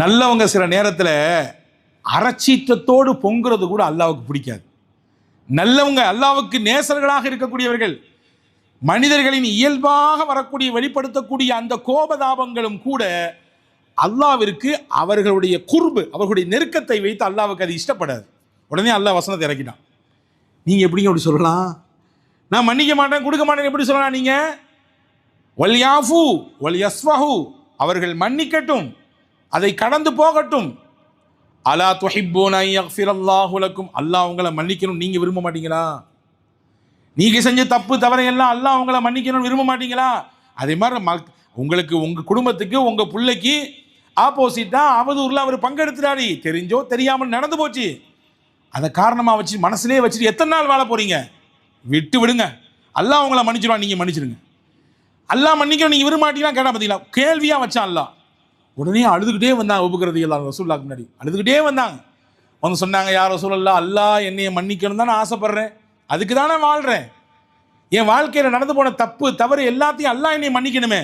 நல்லவங்க சில நேரத்தில் அறச்சீற்றத்தோடு பொங்குறது கூட அல்லாவுக்கு பிடிக்காது. நல்லவங்க, அல்லாவுக்கு நேசர்களாக இருக்கக்கூடியவர்கள், மனிதர்களின் இயல்பாக வரக்கூடிய வெளிப்படுத்தக்கூடிய அந்த கோபதாபங்களும் கூட அல்லாவிற்கு அவர்களுடைய குர்பு, அவர்களுடைய நெருக்கத்தை வைத்து அல்லாவுக்கு அது இஷ்டப்படாது. உடனே அல்லாஹ் வசனத்தை இறக்கிட்டான். நீங்கள் எப்படிங்க அப்படி சொல்லலாம்? நான் மன்னிக்க மாட்டேன் கொடுக்க மாட்டேன் எப்படி சொல்லலாம்? நீங்கள் வல்யாஃபு வல்யஸ்வஹு, அவர்கள் மன்னிக்கட்டும், அதை கடந்து போகட்டும். அலா துஹிப்பூன அன் யக்ஃபிரல்லாஹு லக்கும், அல்லாஹ் உங்களை மன்னிக்கணும் நீங்கள் விரும்ப மாட்டீங்களா? நீங்கள் செஞ்ச தப்பு தவறையெல்லாம் அல்லாஹ் உங்களை மன்னிக்கணும்னு விரும்ப மாட்டீங்களா? அதே மாதிரி உங்களுக்கு, உங்கள் குடும்பத்துக்கு, உங்கள் பிள்ளைக்கு ஆப்போசிட்டாக அவதூறில் அவர் பங்கெடுத்துட்டாரு, தெரிஞ்சோ தெரியாமல் நடந்து போச்சு. அதை காரணமாக வச்சு மனசுலேயே வச்சுட்டு எத்தனை நாள் வாழ போகிறீங்க? விட்டு விடுங்க, அல்லாஹ் உங்களை மன்னிச்சிடுவான், நீங்கள் மன்னிச்சிடுங்க. அல்லாஹ் மன்னிக்கணும் நீங்கள் விரும்ப மாட்டீங்களா? கேட்டால் பார்த்தீங்களா, கேள்வியாக வச்சான் அல்லாஹ். உடனே அழுதுகிட்டே வந்தாங்க அபூபக்கர் ரலியல்லாஹு ரசூலுல்லாஹ்க்கு முன்னாடி அழுதுகிட்டே வந்தாங்க. அவங்க சொன்னாங்க, யா ரசூலல்லாஹ், அல்லாஹ் என்னைய மன்னிக்கணும் தான் நான் ஆசைப்படுறேன், அதுக்கு தானே வாழ்கிறேன். என் வாழ்க்கையில் நடந்து போன தப்பு தவறு எல்லாத்தையும் அல்லாஹ் என்னை மன்னிக்கணுமே.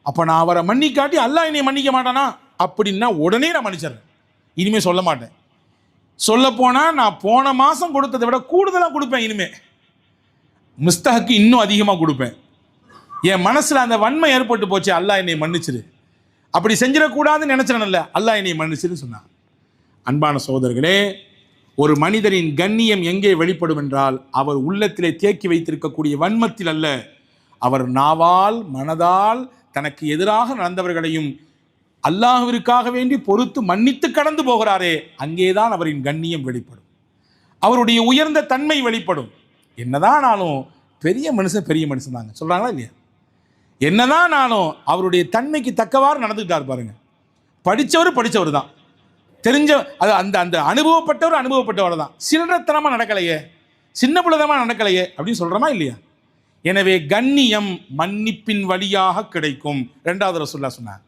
அப்போ நான் அவரை மன்னிக்காட்டி அல்லாஹ் என்னை மன்னிக்க மாட்டானா? அப்படின்னா உடனே நான் மன்னிச்சிடுறேன், இனிமேல் சொல்ல மாட்டேன். சொல்லப்போனால் நான் போன மாதம் கொடுத்ததை விட கூடுதலாக கொடுப்பேன். இனிமேல் மிஸ்தஹுக்கு இன்னும் அதிகமாக கொடுப்பேன். என் மனசில் அந்த வன்மை ஏற்பட்டு போச்சு, அல்லாஹ் என்னை மன்னிச்சிரு, அப்படி செஞ்சிடக்கூடாதுன்னு நினச்சிடல, அல்லாஹ் என்னை மன்னிச்சிருன்னு சொன்னான். அன்பான சகோதரர்களே, ஒரு மனிதனின் கண்ணியம் எங்கே வெளிப்படும் என்றால் அவர் உள்ளத்திலே தேக்கி வைத்திருக்கக்கூடிய வன்மத்தில் அல்ல, அவர் நாவால் மனதால் தனக்கு எதிராக நடந்தவர்களையும் அல்லாஹ்விற்காக வேண்டி பொறுத்து மன்னித்து கடந்து போகிறாரே, அங்கேதான் அவரின் கண்ணியம் வெளிப்படும், அவருடைய உயர்ந்த தன்மை வெளிப்படும். என்னதான் ஆனாலும் பெரிய மனுஷன் தாங்க சொல்கிறாங்களா இல்லையா? என்னதான் ஆனாலும் அவருடைய தன்மைக்கு தக்கவாறு நடந்துக்கிட்டார் பாருங்க. படித்தவர் தான், தெரிஞ்ச அது அந்த அந்த அனுபவப்பட்டவர் தான். சில்லறத்தனமாக நடக்கலையே, சின்ன பிள்ளைதனமாக நடக்கலையே அப்படின்னு சொல்கிறோமா இல்லையா? எனவே கண்ணியம் மன்னிப்பின் வழியாக கிடைக்கும். ரெண்டாவது ரசூலுல்லாஹ் சொன்னாங்க.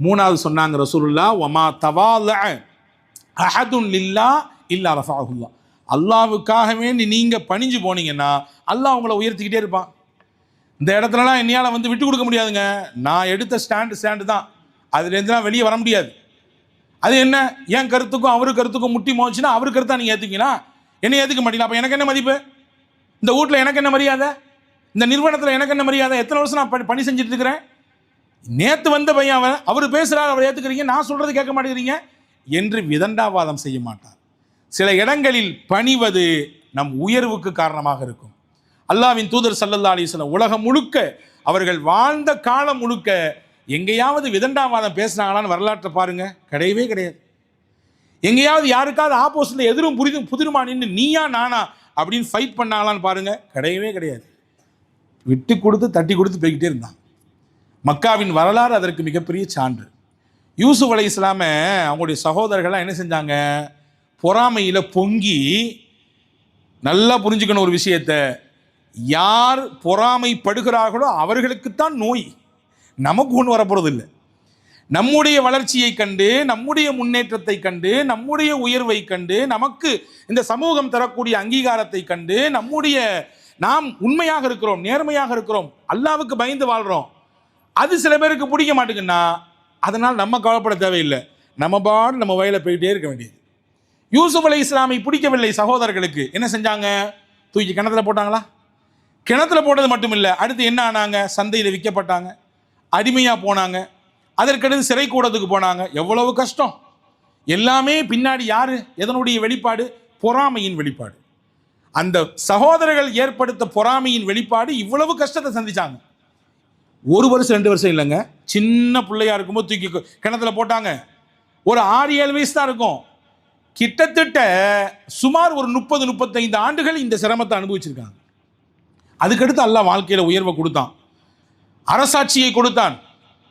மூணாவது சொன்னாங்க ரசூலுல்லாஹ், வமா தவால அஹதுன் லில்லாஹ் இல்லா ரஃபஅஹுல்லாஹ். அல்லாஹ்வுக்காக வேண்டி நீங்கள் பணிஞ்சு போனீங்கன்னா அல்லாஹ் உங்களை உயர்த்திக்கிட்டே இருப்பான். இந்த இடத்துலலாம் என்னையால் வந்து விட்டு கொடுக்க முடியாதுங்க. நான் எடுத்த ஸ்டாண்டு தான், அதுலேருந்து நான் வெளியே வர முடியாது. அது என்ன, என் கருத்துக்கும் அவரு கருத்துக்கும் முட்டி மோச்சுன்னா அவரு கருத்தா நீங்கள் ஏற்றுக்கீங்களா? என்னை ஏற்றுக்க மாட்டீங்களா? அப்போ எனக்கு என்ன மதிப்பு? இந்த வீட்டில் எனக்கு என்ன மரியாதை? இந்த நிறுவனத்தில் எனக்கு என்ன மரியாதை? எத்தனை வருஷம் நான் பணி செஞ்சுட்டு இருக்கிறேன். நேற்று வந்த பையன் அவர் பேசுகிறார், அவர் ஏற்றுக்கிறீங்க, நான் சொல்கிறது கேட்க மாட்டேங்கிறீங்க என்று விதண்டாவாதம் செய்ய மாட்டார். சில இடங்களில் பணிவது நம் உயர்வுக்கு காரணமாக இருக்கும். அல்லாஹ்வின் தூதர் ஸல்லல்லாஹு அலைஹி வஸல்லம் உலகம் முழுக்க, அவர்கள் வாழ்ந்த காலம் முழுக்க எங்கேயாவது விதண்டாவாதம் பேசுனாங்களான்னு வரலாற்றை பாருங்க, கிடையவே கிடையாது. எங்கேயாவது யாருக்காவது ஆப்போசிட்ல எதிரும் புதிருமா நின்று நீயா நானா அப்படின்னு ஃபைட் பண்ணாங்களான்னு பாருங்க, கிடையவே கிடையாது. விட்டு கொடுத்து தட்டி கொடுத்து போய்கிட்டே இருந்தாங்க. மக்காவின் வரலாறு அதற்கு மிகப்பெரிய சான்று. யூசுப் அலைஹிஸ்ஸலாம அவங்களுடைய சகோதரர்கள்லாம் என்ன செஞ்சாங்க? பொறாமையில் பொங்கி, நல்லா புரிஞ்சுக்கணும் ஒரு விஷயத்தை, யார் பொறாமைப்படுகிறார்களோ அவர்களுக்குத்தான் நோய், நமக்கு ஒன்று வரப்போகிறது இல்லை. நம்முடைய வளர்ச்சியை கண்டு, நம்முடைய முன்னேற்றத்தை கண்டு, நம்முடைய உயர்வை கண்டு, நமக்கு இந்த சமூகம் தரக்கூடிய அங்கீகாரத்தை கண்டு, நாம் உண்மையாக இருக்கிறோம், நேர்மையாக இருக்கிறோம், அல்லாஹ்வுக்கு பயந்து வாழ்றோம், அது சில பேருக்கு பிடிக்க மாட்டேங்குன்னா அதனால் நம்ம கவலைப்பட தேவையில்லை. நம்ம பாடு நம்ம வயலில் போயிட்டே இருக்க வேண்டியது. யூசுப் அலைஹிஸ்ஸலாமை பிடிக்கவில்லை சகோதரர்களுக்கு. என்ன செஞ்சாங்க? தூக்கி கிணத்துல போட்டாங்களா? கிணத்துல போட்டது மட்டும் இல்லை, அடுத்து என்ன ஆனாங்க? சந்தையில் விற்கப்பட்டாங்க, அடிமையாக போனாங்க, அதற்கடுத்து சிறை கூடத்துக்கு போனாங்க. எவ்வளவு கஷ்டம்! எல்லாமே பின்னாடி யாரு? எதனுடைய வெளிப்பாடு? பொறாமையின் வெளிப்பாடு. அந்த சகோதரர்கள் ஏற்படுத்த பொறாமையின் வெளிப்பாடு இவ்வளவு கஷ்டத்தை சந்திச்சாங்க. 1 வருஷம் 2 வருஷம் இல்லைங்க, சின்ன பிள்ளையா இருக்கும்போது தூக்கி கிணத்துல போட்டாங்க. ஒரு 6-7 வயசு தான் இருக்கும். கிட்டத்தட்ட சுமார் ஒரு 30-35 ஆண்டுகள் இந்த சிரமத்தை அனுபவிச்சிருக்காங்க. அதுக்கடுத்து அல்லாஹ் வாழ்க்கையில் உயர்வை கொடுத்தான், அரசாட்சியை கொடுத்தான்,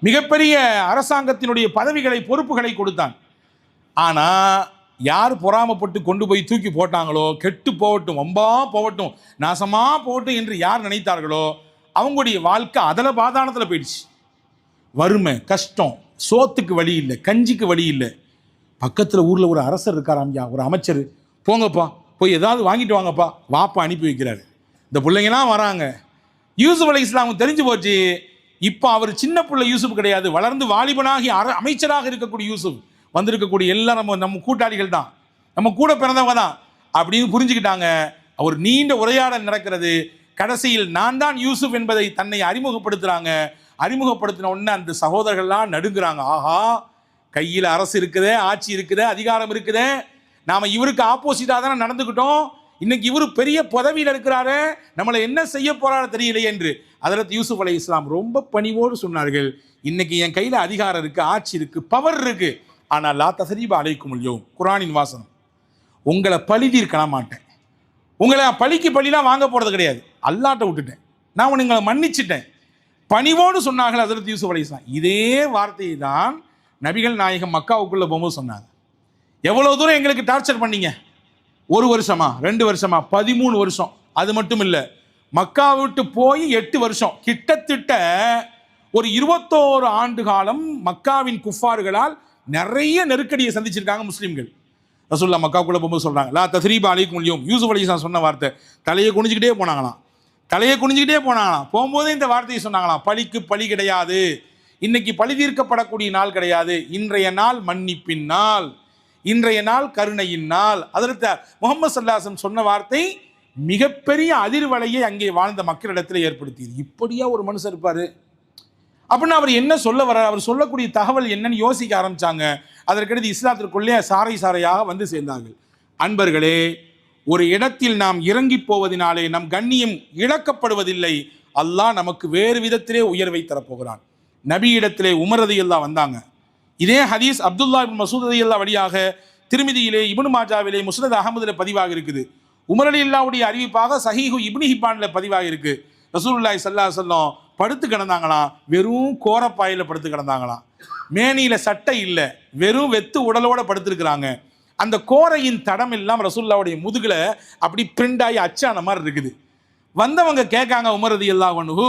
மிகப்பெரிய அரசாங்கத்தினுடைய பதவிகளை பொறுப்புகளை கொடுத்தான். ஆனால் யார் பொறாமப்பட்டு கொண்டு போய் தூக்கி போட்டாங்களோ, கெட்டு போகட்டும், வம்பா போகட்டும், நாசமா போகட்டும் என்று யார் நினைத்தார்களோ அவங்களுடைய வாழ்க்கை அதல பாதாளத்தில் போயிடுச்சு. வறுமை, கஷ்டம், சோத்துக்கு வழி இல்லை, கஞ்சிக்கு வழி இல்லை. பக்கத்தில் ஊரில் ஒரு அரசர் இருக்காராம்யா, ஒரு அமைச்சர், போங்கப்பா போய் ஏதாவது வாங்கிட்டு வாங்கப்பா, வாப்பா அனுப்பி வைக்கிறாரு. இந்த பிள்ளைங்களாம் வராங்க. யூசுப் அலைஹிஸ்ஸலாம் தெரிஞ்சு போச்சு. இப்போ அவர் சின்ன பிள்ளை யூசுப் கிடையாது, வளர்ந்து வாலிபனாகி அமைச்சராக இருக்கக்கூடிய யூசுப். வந்திருக்கக்கூடிய எல்லாம் நம்ம கூட்டாளிகள் தான், நம்ம கூட பிறந்தவங்க தான் அப்படின்னு புரிஞ்சுக்கிட்டாங்க. அவர் நீண்ட உரையாடல் நடக்கிறது. கடைசியில் நான் தான் யூசுப் என்பதை தன்னை அறிமுகப்படுத்துகிறாங்க. அறிமுகப்படுத்தின உடனே அந்த சகோதரர்கள்லாம் நடுங்குறாங்க. ஆஹா, கையில் அரசு இருக்குதே, ஆட்சி இருக்குதே, அதிகாரம் இருக்குதே, நாம் இவருக்கு ஆப்போசிட்டாக தானே நடந்துக்கிட்டோம், இன்னைக்கு இவரு பெரிய பதவியில் இருக்கிறாரு, நம்மளை என்ன செய்ய போறாரு தெரியலையே என்று ஹஜ்ரத் யூசுப் அலைஹிஸ்ஸலாம் ரொம்ப பணிவோடு சொன்னார்கள். இன்னைக்கு என் கையில் அதிகாரம் இருக்கு, ஆட்சி இருக்கு, பவர் இருக்கு, ஆனால் லா தஸ்ரீப அலைக்குமுல் யௌம், குர்ஆனின் வாசனம், உங்களை பழி தீர்க்க மாட்டேன், உங்களை பழிக்கு பழிலாம் வாங்க போறது கிடையாது, அல்லாஹ்ட்ட விட்டுட்டேன், நான் உங்களை மன்னிச்சிட்டேன், பணிவோடு சொன்னார்கள் ஹஜ்ரத் யூசுப் அலைஹிஸ்ஸலாம். இதே வார்த்தையை தான் நபிகள் நாயகம் மக்காவுக்குள்ள போகும்போது சொன்னாங்க. எவ்வளவு தூரம் எங்களுக்கு டார்ச்சர் பண்ணீங்க, 1 வருஷமா 2 வருஷமா 13 வருஷம். அது மட்டும் இல்லை, மக்கா விட்டு போய் 8 வருஷம், கிட்டத்தட்ட ஒரு 21 ஆண்டு காலம் மக்காவின் குஃபார்களால் நிறைய நெருக்கடியை சந்திச்சிருக்காங்க முஸ்லீம்கள். ரசூலுல்லாஹ் மக்காவுக்குள்ள போகும்போது சொல்றாங்க, லா தஸ்ரீப அலைக்குமுல் யௌம், யூசுப் அலைஹிஸ்ஸலாம் சொன்ன வார்த்தை. தலையை குனிஞ்சிக்கிட்டே போனாங்களாம், போகும்போதே இந்த வார்த்தையை சொன்னாங்களாம், பழிக்கு பழி கிடையாது, இன்னைக்கு பழி தீர்க்கப்படக்கூடிய நாள் கிடையாது, இன்றைய நாள் மன்னிப்பின் நாள், இன்றைய நாள் கருணையின் நாள். அதற்கு முஹம்மது ஸல்லல்லாஹு அலைஹி வஸல்லம் சொன்ன வார்த்தை மிகப்பெரிய அதிர்வலையை அங்கே வாழ்ந்த மக்களிடத்தில் ஏற்படுத்தியது. இப்படியா ஒரு மனுஷன் இருப்பாரு அப்படின்னா அவர் என்ன சொல்ல வர, அவர் சொல்லக்கூடிய தகவல் என்னன்னு யோசிக்க ஆரம்பிச்சாங்க. அதற்கடுத்து இஸ்லாத்திற்குள்ளே சாரை சாரையாக வந்து சேர்ந்தார்கள். அன்பர்களே, ஒரு இடத்தில் நாம் இறங்கி போவதனாலே நம் கண்ணியம் இழக்கப்படுவதில்லை, அல்லாஹ் நமக்கு வேறு விதத்திலே உயர்வை தரப்போகிறான். நபி இடத்திலே உமர் ரலியல்லாஹு வந்தாங்க. இதே ஹதீஸ் அப்துல்லா இப்னு மஸ்ஊத் ரலியல்லாஹு வழியாக திருமிதியிலே, இப்னு மாஜாவிலே, முஸ்னத் அஹமதில் பதிவாக இருக்குது. உமர் ரலியல்லாஹுடைய அறிவிப்பாக சஹீஹு இப்னு ஹிப்பானில் பதிவாக இருக்கு. ரசூலுல்லாஹி ஸல்லல்லாஹு அலைஹி வஸல்லம் படுத்து கிடந்தாங்களாம், வெறும் கோரப்பாயில் படுத்து கிடந்தாங்களாம், மேனியில சட்டை இல்லை, வெறும் வெத்து உடலோட படுத்திருக்கிறாங்க. அந்த கோரையின் தடம் எல்லாம் ரசூலுல்லாஹுடைய முதுகுல அப்படி பிரிண்ட் ஆகி அச்சான மாதிரி இருக்குது. வந்தவங்க கேட்காங்க உமர் ரலியல்லாஹு அன்ஹு,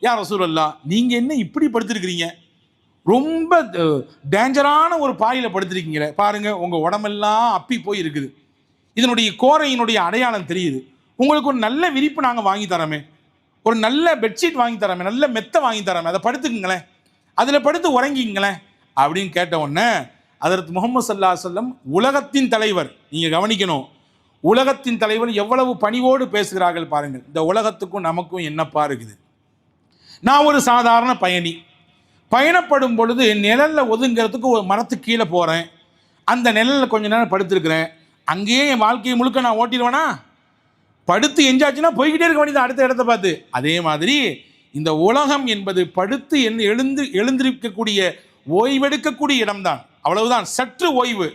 யா ரசூலல்லாஹ், நீங்க என்ன இப்படி படுத்திருக்கிறீங்க, ரொம்ப டேஞ்சரான ஒரு பாயில படுத்திருக்கீங்களே, பாருங்க உங்க உடம்பெல்லாம் அப்பி போய் இருக்குது, இதனுடைய கோரையினுடைய அடையாளம் தெரியுது, உங்களுக்கு ஒரு நல்ல விரிப்பு நாங்கள் வாங்கி தரோமே, ஒரு நல்ல பெட்ஷீட் வாங்கி தரோமே, நல்ல மெத்தை வாங்கி தரோமே, அதை படுத்துக்குங்களேன், அதில் படுத்து உறங்கிங்களேன் அப்படின்னு கேட்ட உடனே ஹஜ்ரத் முஹம்மது ஸல்லல்லாஹு அலைஹி வஸல்லம் உலகத்தின் தலைவர், நீங்கள் கவனிக்கணும், உலகத்தின் தலைவர் எவ்வளவு பணிவோடு பேசுகிறார்கள் பாருங்கள். இந்த உலகத்துக்கும் நமக்கும் என்னப்பா இருக்குது? நான் ஒரு சாதாரண பயணி, பயணப்படும் பொழுது நிழலில் ஒதுங்கிறதுக்கு ஒரு மரத்துக்கு கீழே போகிறேன், அந்த நிழலில் கொஞ்ச நேரம் படுத்துருக்கிறேன், அங்கேயே என் வாழ்க்கையை முழுக்க நான் ஓட்டிடுவேனா? படுத்து எஞ்சாச்சுன்னா போய்கிட்டே இருக்க வேண்டியது அடுத்த இடத்த பார்த்து. அதே மாதிரி இந்த உலகம் என்பது படுத்து எழுந்திருக்கக்கூடிய ஓய்வெடுக்கக்கூடிய இடம்தான், அவ்வளவுதான், சற்று ஓய்வு.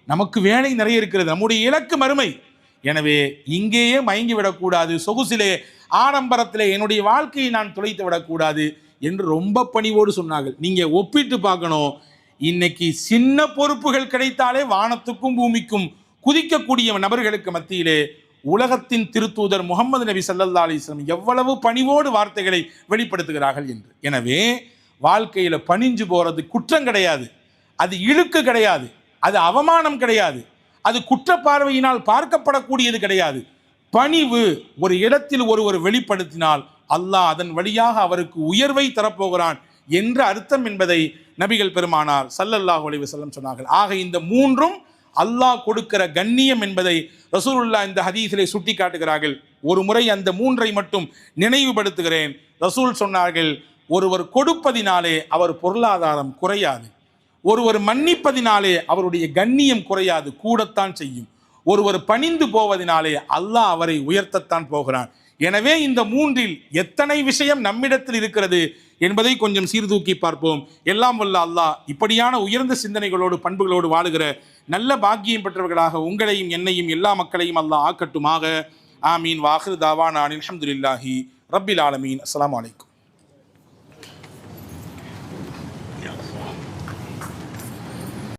நமக்கு வேலை நிறைய இருக்கிறது, நம்முடைய இலக்கு மறுமை. எனவே இங்கேயே மயங்கி விடக்கூடாது, சொகுசிலே ஆடம்பரத்திலே என்னுடைய வாழ்க்கையை நான் துளைத்து விடக்கூடாது என்று ரொம்ப பணிவோடு சொன்னார்கள். நீங்கள் ஒப்பிட்டு பார்க்கணும், இன்னைக்கு சின்ன பொறுப்புகள் கிடைத்தாலே வானத்துக்கும் பூமிக்கும் குதிக்கக்கூடிய நபர்களுக்கு மத்தியிலே உலகத்தின் திருத்தூதர் முகமது நபி ஸல்லல்லாஹு அலைஹி வஸல்லம் எவ்வளவு பணிவோடு வார்த்தைகளை வெளிப்படுத்துகிறார்கள் என்று. எனவே வாழ்க்கையில் பணிஞ்சு போகிறது குற்றம் கிடையாது, அது இழுக்கு கிடையாது, அது அவமானம் கிடையாது, அது குற்றப்பார்வையினால் பார்க்கப்படக்கூடியது கிடையாது. பணிவு ஒரு இடத்தில் ஒருவர் வெளிப்படுத்தினால் அல்லாஹ் அதன் வழியாக அவருக்கு உயர்வை தரப்போகிறான் என்ற அர்த்தம் என்பதை நபிகள் பெருமானார் ஸல்லல்லாஹு அலைஹி வஸல்லம் சொன்னார்கள். ஆக இந்த மூன்றும் அல்லாஹ் கொடுக்கிற கண்ணியம் என்பதை ரசூலுல்லாஹ் இந்த ஹதீஸிலே சுட்டி காட்டுகிறார்கள். ஒரு முறை அந்த மூன்றை மட்டும் நினைவுபடுத்துகிறேன். ரசூல் சொன்னார்கள், ஒருவர் கொடுப்பதினாலே அவர் பொருளாதாரம் குறையாது, ஒருவர் மன்னிப்பதினாலே அவருடைய கண்ணியம் குறையாது, கூடத்தான் செய்யும். ஒருவர் பணிந்து போவதினாலே அல்லாஹ் அவரை உயர்த்தத்தான் போகிறான். எனவே இந்த மூன்றில் எத்தனை விஷயம் நம்மிடத்தில் இருக்கிறது என்பதை கொஞ்சம் சீர்தூக்கி பார்ப்போம். எல்லாம் வல்ல அல்லாஹ் இப்படியான உயர்ந்த சிந்தனைகளோடு பண்புகளோடு வாழுகிற நல்ல பாக்கியம் பெற்றவர்களாக உங்களையும் என்னையும் எல்லா மக்களையும் அல்லாஹ் ஆக்கட்டுமாக. ஆமீன். வாஹிர் தாவானா அல்ஹம்துலில்லாஹி ரப்பில் ஆலமீன். அஸ்ஸலாமு அலைக்கும்.